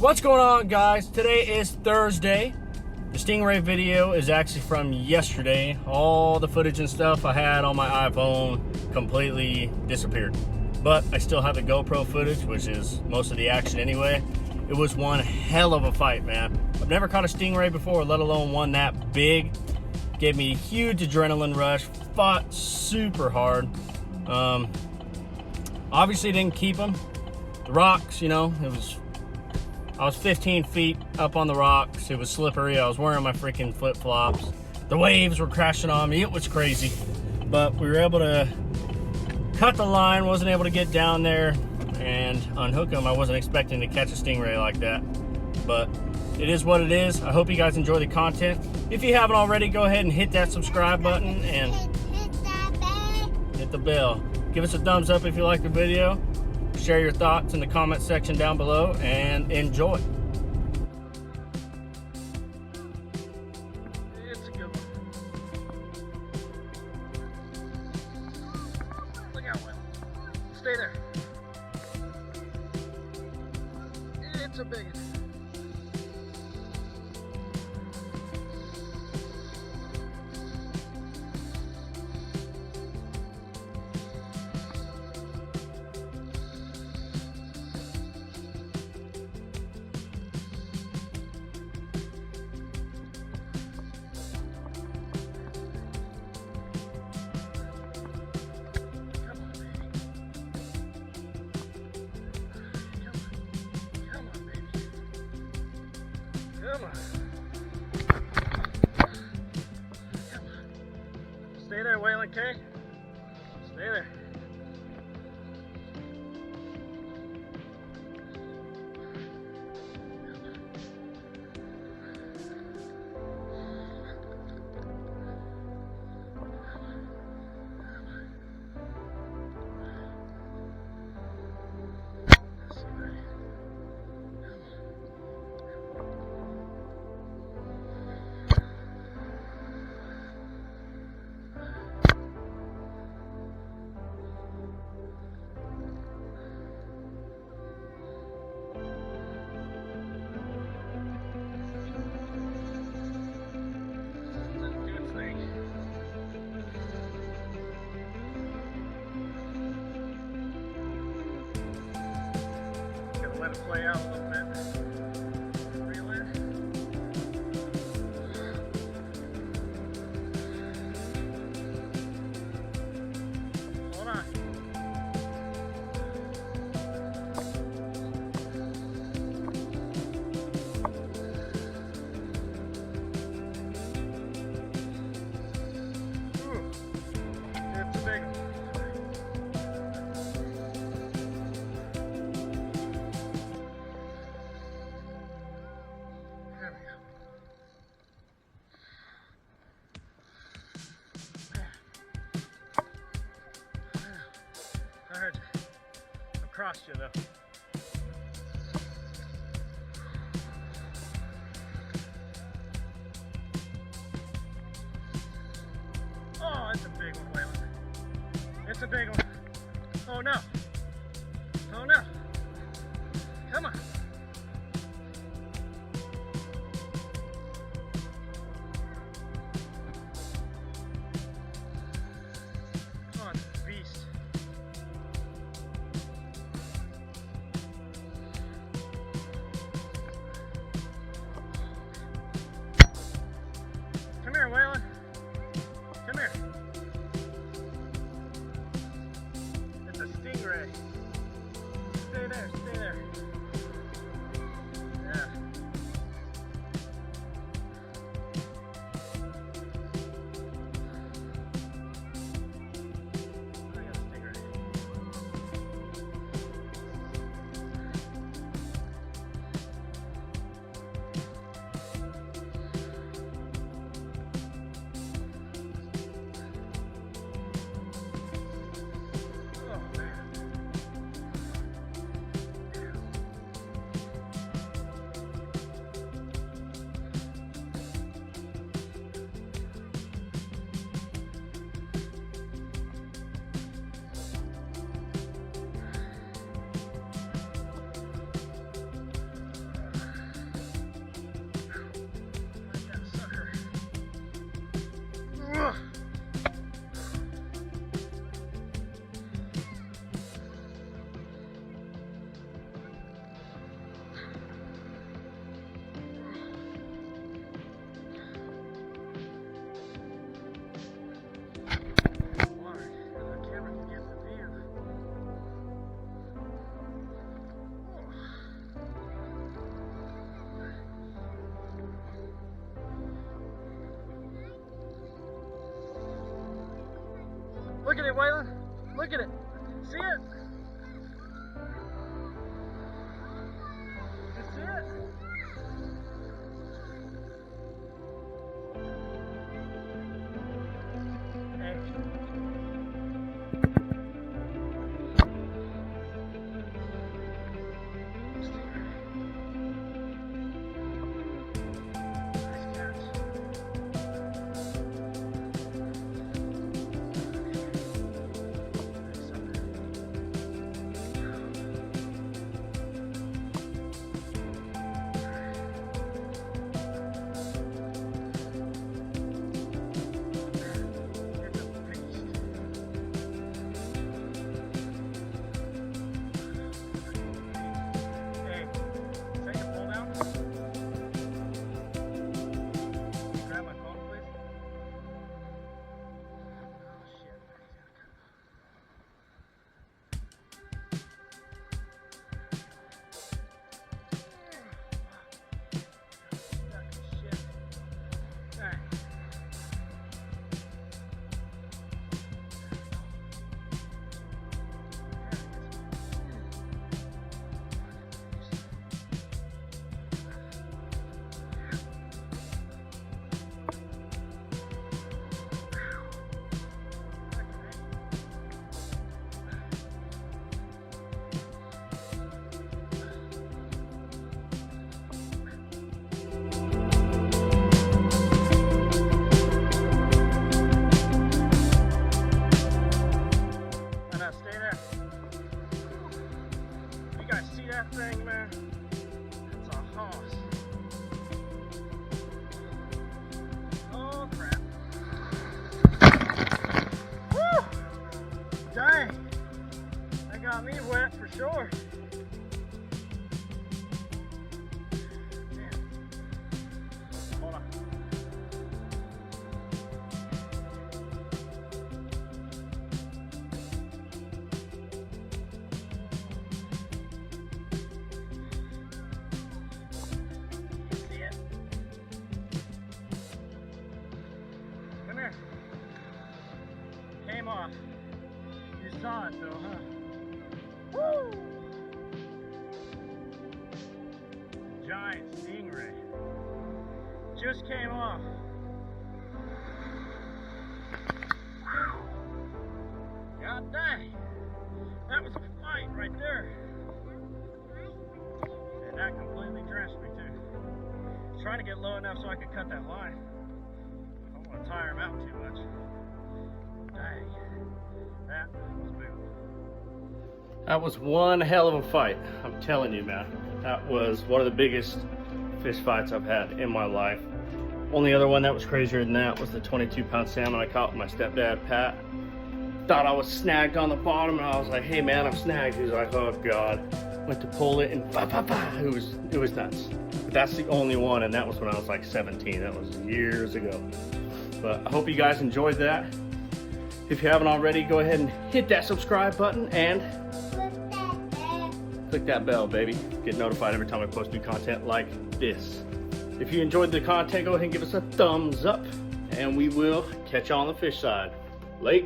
What's going on, guys? Today is Thursday. The Stingray video is actually from yesterday. All the footage and stuff I had on my iPhone completely disappeared. But I still have the GoPro footage, which is most of the action anyway. It was one hell of a fight, man. I've never caught a stingray before, let alone one that big. Gave me a huge adrenaline rush. Fought super hard. Obviously didn't keep them. The rocks, you know, I was 15 feet up on the rocks. It was slippery. I was wearing my freaking flip-flops. The waves were crashing on me. It was crazy. But we were able to cut the line. Wasn't able to get down there and unhook them. I wasn't expecting to catch a stingray like that. But it is what it is. I hope you guys enjoy the content. If you haven't already, go ahead and hit that subscribe button and hit the bell. Give us a thumbs up if you like the video. Share your thoughts in the comment section down below and enjoy. It's a good one. Look out, Will. Stay there. It's a big one. Come on. Come on. Stay there, Waylon, okay? Stay there. Let it play out a little bit. Reel in. Hold on. Ooh, it's a big one. I heard you. I crossed you though. Oh, it's a big one, Waylon. It's a big one. Oh no. Oh no. Come on. Come on, beast. Come here, Waylon. Come here. It's a stingray. Stay there, stay there. Yeah. I got a stingray. Look at it, Waylon. Look at it. See it? You see it? Hey. That thing, man, it's a hoss. Oh crap. Woo! Dang, that got me wet for sure. Man. Hold on. Came off. You saw it though, huh? Woo! Giant stingray. Just came off. God dang. That was a fight right there. And that completely drenched me too. Trying to get low enough so I could cut that line. I don't want to tire him out too much. Dang, that was big. That was one hell of a fight. I'm telling you, man. That was one of the biggest fish fights I've had in my life. Only other one that was crazier than that was the 22-pound salmon I caught with my stepdad, Pat. Thought I was snagged on the bottom, and I was like, hey man, I'm snagged. He was like, oh God. Went to pull it, and it was nuts. But that's the only one, and that was when I was like 17. That was years ago. But I hope you guys enjoyed that. If you haven't already, go ahead and hit that subscribe button and click that bell, baby. Get notified every time I post new content like this. If you enjoyed the content, go ahead and give us a thumbs up, and we will catch you on the fish side. Late.